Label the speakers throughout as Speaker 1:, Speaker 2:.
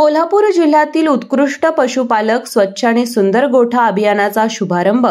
Speaker 1: कोल्हापूर जिल्ह्यातील उत्कृष्ट पशुपालक स्वच्छ आणि सुंदर गोठा अभियानाचा शुभारंभ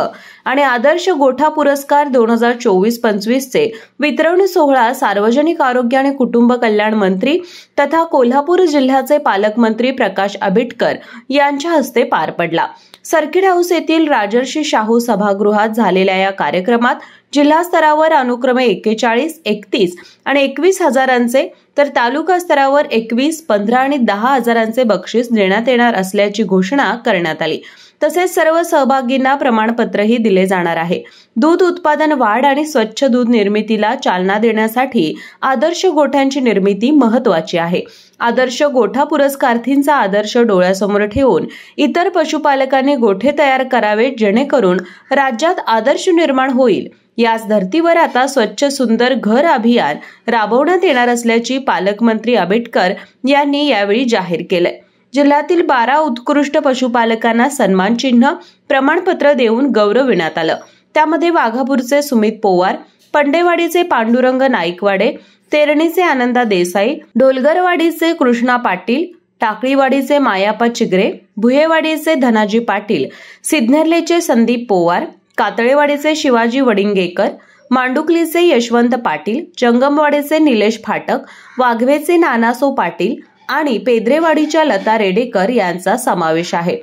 Speaker 1: आणि आदर्श गोठा पुरस्कार 2024-25 चे वितरण सोहळा सार्वजनिक आरोग्य आणि कुटुंब कल्याण मंत्री तथा कोल्हापूर जिल्ह्याचे पालकमंत्री प्रकाश आंबेडकर यांच्या हस्ते पार पडला। सर्किट हाऊस येथील राजर्षी शाहू सभागृहात झालेल्या या कार्यक्रमात जिल्हा स्तरावर अनुक्रमे 41, 31 आणि 21 हजारांचे तर तालुका स्तरावर 21, 15 आणि 10 हजारांचे बक्षीस देण्यात येणार असल्याची घोषणा करण्यात आली। तसेच सर्व सहभागींना प्रमाणपत्रही दिले जाणार आहे। दूध उत्पादन वाढ आणि स्वच्छ दूध निर्मितीला चालना देण्यासाठी आदर्श गोठ्यांची निर्मिती महत्त्वाची आहे। आदर्श गोठा पुरस्कारार्थींचा आदर्श डोळ्यासमोर ठेवून इतर पशुपालकांनी गोठे तयार करावेत, जेणेकरून राज्यात आदर्श निर्माण होईल। याच धर्तीवर आता स्वच्छ सुंदर घर अभियान राबवण्यात येणार असल्याची पालकमंत्री आंबेडकर यांनी यावेळी जाहीर केले। जिल्ह्यातील 12 उत्कृष्ट पशुपालकांना सन्मान चिन्ह प्रमाणपत्र देऊन गौरविण्यात आलं। त्यामध्ये वाघापूरचे सुमित पोवार, पंडेवाडीचे पांडुरंग नाईकवाडे, तेरणीचे आनंदा देसाई, ढोलगरवाडीचे कृष्णा पाटील, टाकळीवाडीचे मायापा चिगरे, भुयेवाडीचे धनाजी पाटील, सिद्धनेरलेचे संदीप पोवार, कातळेवाडीचे शिवाजी वडिंगेकर, मांडुकलीचे यशवंत पाटील, जंगमवाडीचे निलेश फाटक, वाघवेचे नानासो पाटील आणि पेद्रेवाडीच्या लता रेडेकर यांचा समावेश आहे।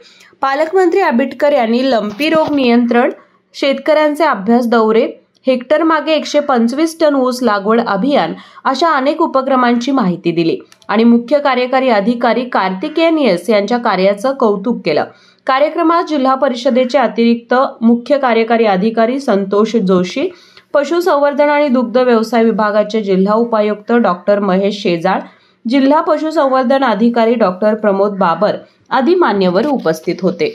Speaker 1: पालकमंत्री आंबेडकर यांनी लंपी रोग नियंत्रण, शेतकऱ्यांचे अभ्यास दौरे, हेक्टर मागे 125 टन ऊस लागवड अभियान अशा अनेक उपक्रमांची माहिती दिली आणि मुख्य कार्यकारी अधिकारी कार्तिकेयन एस यांच्या कार्याचं कौतुक केलं। कार्यक्रमात जिल्हा परिषदेचे अतिरिक्त मुख्य कार्यकारी अधिकारी संतोष जोशी, पशुसंवर्धन आणि दुग्ध व्यवसाय विभागाचे जिल्हा उपायुक्त डॉक्टर महेश शेजाळ, जिल्हा पशुसंवर्धन अधिकारी डॉक्टर प्रमोद बाबर आदी मान्यवर उपस्थित होते।